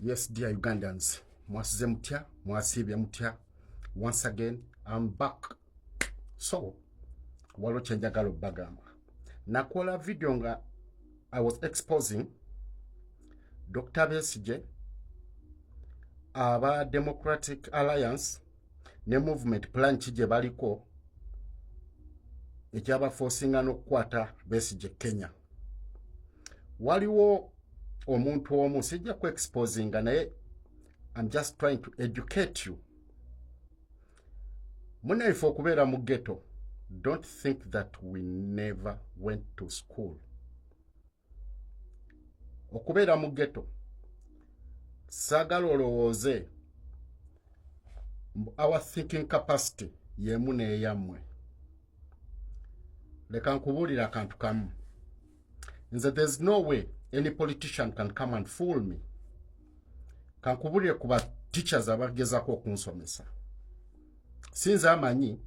Yes, dear Ugandans, mwasize mutya, mwasibye mutya. Once again, I'm back. So, walo chenjagalo bagamba. Nakola video nga I was exposing Dr. Besigye, aba Democratic Alliance, ne movement plan chije baliko, ekyaba forcinga n'okukwata Besigye Kenya. Waliwo omuntu omu sijja ku exposing naye I'm just trying to educate you. Munaife okubeera mu ghetto, don't think that we never went to school. Okubeera mu ghetto, saagala olowooze our thinking capacity yemu n'eyammwe. Leka nkubuulira akantu kamu. Nze there's no way any politician can come and fool me. Kankubulire kuba teachers abagezaako okunsomesa. Since amanyi,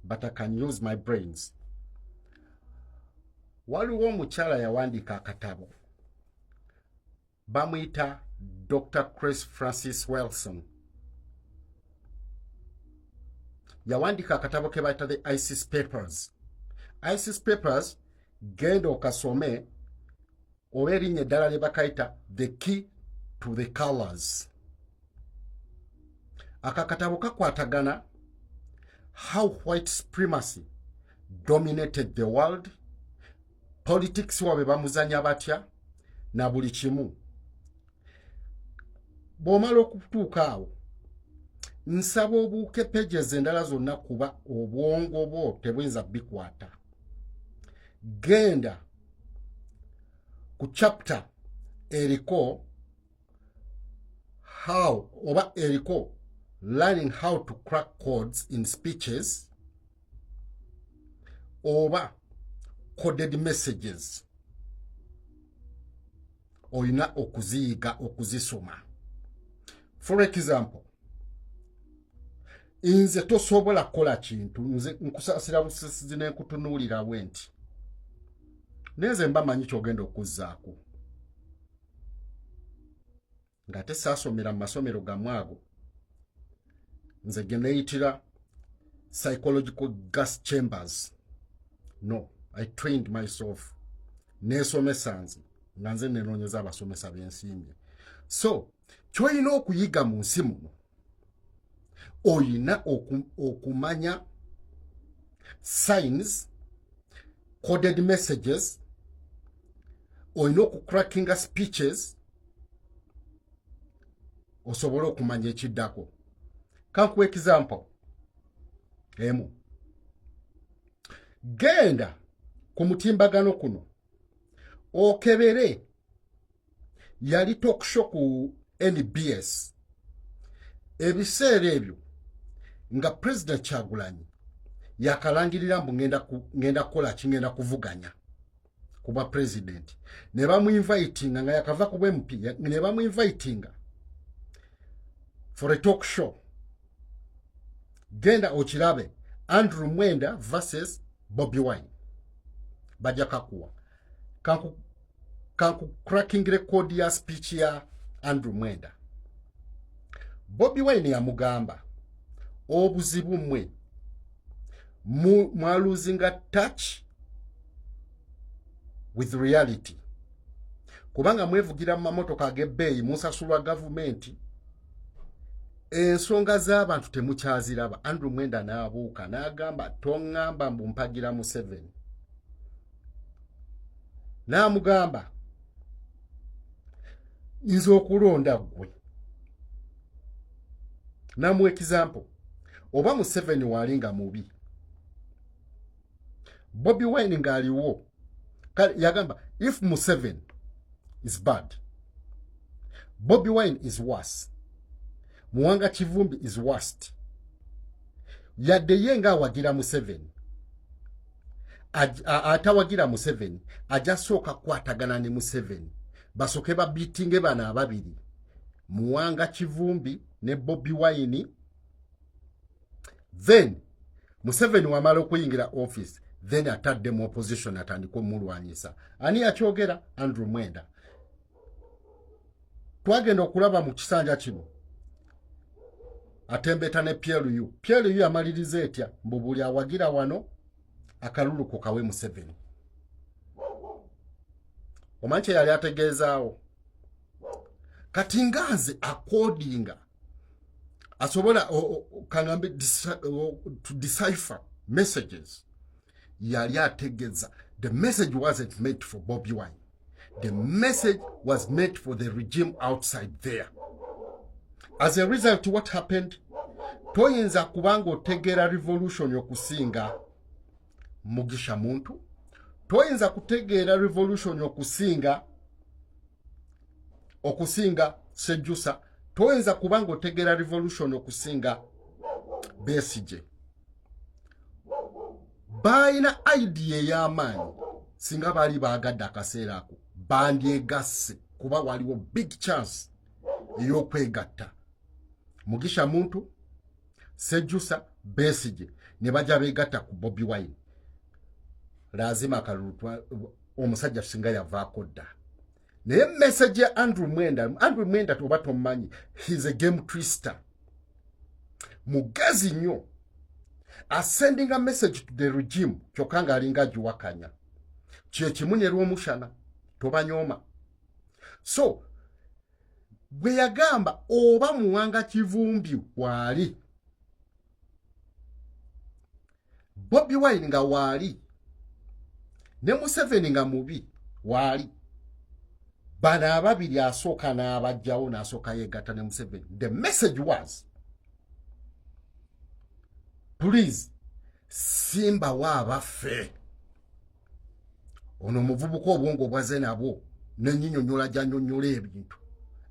but I can use my brains. Waliwo omukyala yawandiika akatabo. Bamuyita Dr. Chris Francis Wilson. Yawandiika akatabo ke bayita the ISIS Papers. ISIS Papers genda okasome oba erinnya eddala lye bakayita the key to the colors. Akakatabo kakwatagana how white supremacy dominated the world, politics wabe bamuzanya batya na buli kimu. Bw'omala okutuuka awo, nsaba obuuke pages endala zonna kuba obwongo bwo tebuyinza bikwata. Genda ku chapter eriko how oba eriko learning how to crack codes in speeches oba coded messages. Oyina okuziyiga okuzisoma. For example, nze tosobola kukola kintu nze nkusasira busisizi n'enkutunuulira bwenti. Neze mba manyi kyogenda okuzzaako. Ngate saasomera mu masomero gamwago. Nze ge neeyitira psychological gas chambers. No, I trained myself. Neesomesa nze nga nze nenoonyeza abasomesa b'ensimbi. So, ky'olina okuyiga mu nsi muno, oyina okumanya signs, coded messages, oyina okucrackinga speeches, osobola okumanya ekiddako. Kankuwa example. Emu. Genda ku mutimbagano kuno. Okebere yali talk show ku NBS. Ebiseera ebyo nga President Kyagulanyi yakalangirira mbu ngenda kukola kingenda kuvuganya kuba president. Ne bamuinvitinga nga yakava ku MP, ne bamuinvitinga for a talk show. Genda okirabe Andrew Mwenda versus Bobi Wine. Bajja kakuwa. Kanku cracking record ya speech ya Andrew Mwenda. Bobi Wine yamugamba obuzibu mmwe mwaluzinga touch with reality. Kubanga mwevugira mu mamotoka ag'ebbeeyi musasulwa gavumenti. Ensonga z'abantu temukyaziraba. Andrew Mwenda n'abuuka n'agamba toŋŋamba mbu mpagira Museveni. N'amugamba nze okulonda ggwe. Namuwa example. Oba Museveni walinga mubi, Bobi Wine ng'aliwo yagamba if Museveni is bad, Bobi Wine is worse. Muwanga Kivumbi is worst. Yadde yenga awagira Museveni. Atawagira Museveni. Ajasooka kwatagana ne Museveni. Basoke babitinge bana ababiri. Muwanga Kivumbi ne Bobi Wine. Then Museveni wamala okuyingira office. Then atadde mu opposition atandika omulwanyisa. Ani akyogera? Andrew Mwenda. twagenda okulaba mu kisanja kino atembeta ne PLU amaliriza etya mbu buli awagira wano akalulu ku kawe Museveni. Omanche yali ategeezaawo kati nganze accordinga asobola kangambe to decipher messages yali ategeeza the message wasn't meant for Bobi Wine. The message was meant for the regime outside there. As a result, what happened? Toyinza kubanga otegera revolution yokusinga Mugisha Muntu. Toyinza kutegera revolution yokusinga Sejusa. Toyinza kubanga otegera revolution yokusinga Besigye. Baina idea y'amaanyi singa bali baagadde akaseera ako bandyegasse kuba waliwo big chance ey'okwegatta Mugisha Muntu, Sejusa, Besigye ne bajja beegatta ku Bobi Wine. Lazima akalulu omusajja singa yavaako dda. Naye message ya Andrew Mwenda toba tomumanyi, he's a game twister. Mugazi nnyo. Sending a message to the regime kyokka ng'alinga agiwakanya. Kye kimu ne lw'omushana tobanyooma. So bwe yagamba oba muwanga kivumbi waali Bobi Wine nga waali ne Museveni nga mubi waali bana ababiri asooka n'abajjawo n'asooka yeegatta ne Museveni. The message was, please simba waabaffe ono muvubuka obwongo bwaze nabwo nenyinyonyola jannyonnyola ebintu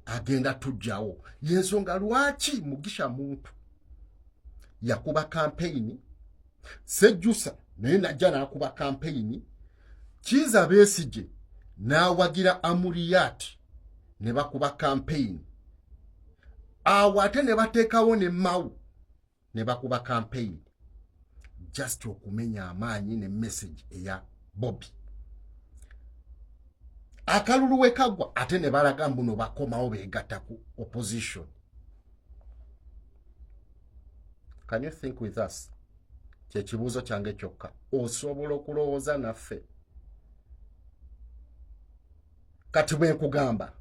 agenda tujjawo. Yensonga lwaki Mugisha Muntu yakuba campaign, Sejusa naye najja n'akuba campaign, Kiza Besigye n'awagira Amuriat ne bakuba campaign, awo ate ne bateekawo ne Mau ne bakuba campaign, just okumenya amaanyi ne message eya Bobi. Akalulu we kagwa ate ne balaga mbuno bakomawo beegatta ku opposition. Can you think with us? Kye kibuuzo kyange kyokka. Osobola okulowooza naffe? Kati bwe nkugamba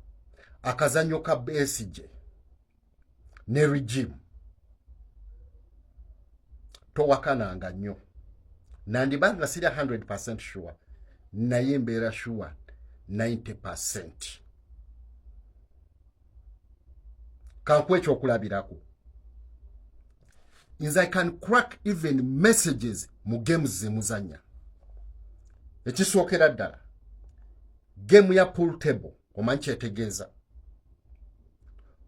akazannyo ka Besigye ne regime towakananga nnyo. Nandibanga siri 100% sure, naye mbeera sure 90%. Kankuwa ekyokulabirako. Nze I can crack even messages mu games zemuzanya. Ekisookera ddala game ya pool table omanyi kyetegeeza.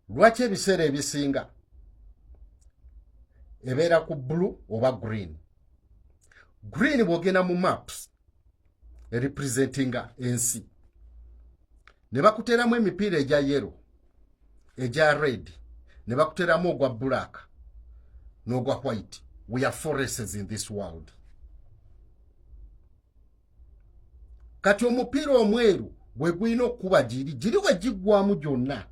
Lwaki ebiseera ebisinga ebeera ku blue oba green? Green bw'ogenda mu maps representinga ensi ne bakuteramu emipiira egya yellow, egya red, ne bakuteramu ogwa black n'ogwa white. We are four races in this world. Kati omupiira omweru bwe gwina okuba giri we giggwamu gyonna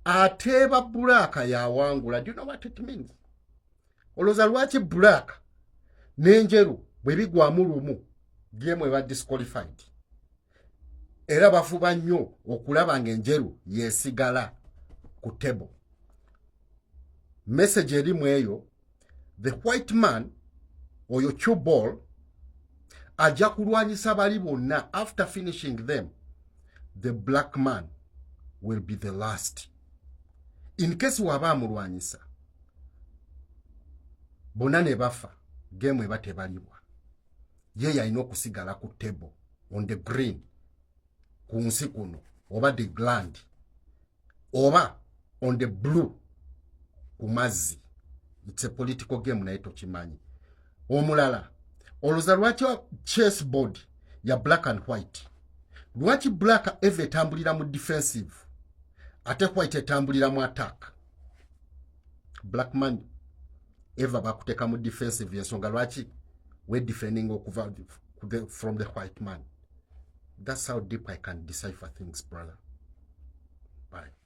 ateeba black yawangula. Do you know what it means? Olowooza lwaki black n'enjeru bwe bigwamu lumu game eba disqualified? Era bafuba nnyo okulaba ng'enjeru yeesigala ku table. Message erimu eyo, the white man oyo cue ball ajja kulwanyisa bali bonna. After finishing them, the black man will be the last. In case waba amulwanyisa bonna ne bafa, game eba tebalibwa. Ye yalina okusigala ku table on the green ku nsi kuno oba the gland oba on the blue ku mazzi. It's a political game naye tokimanyi. Omulala olowooza lwaki chessboard ya black and white? Lwaki black eva etambulira mu defensive ate white etambulira mu attack? Black man eva bakuteka mu defensive yensonga lwaki we defending okuva from the white man. That's how deep I can decipher things, brother. bye.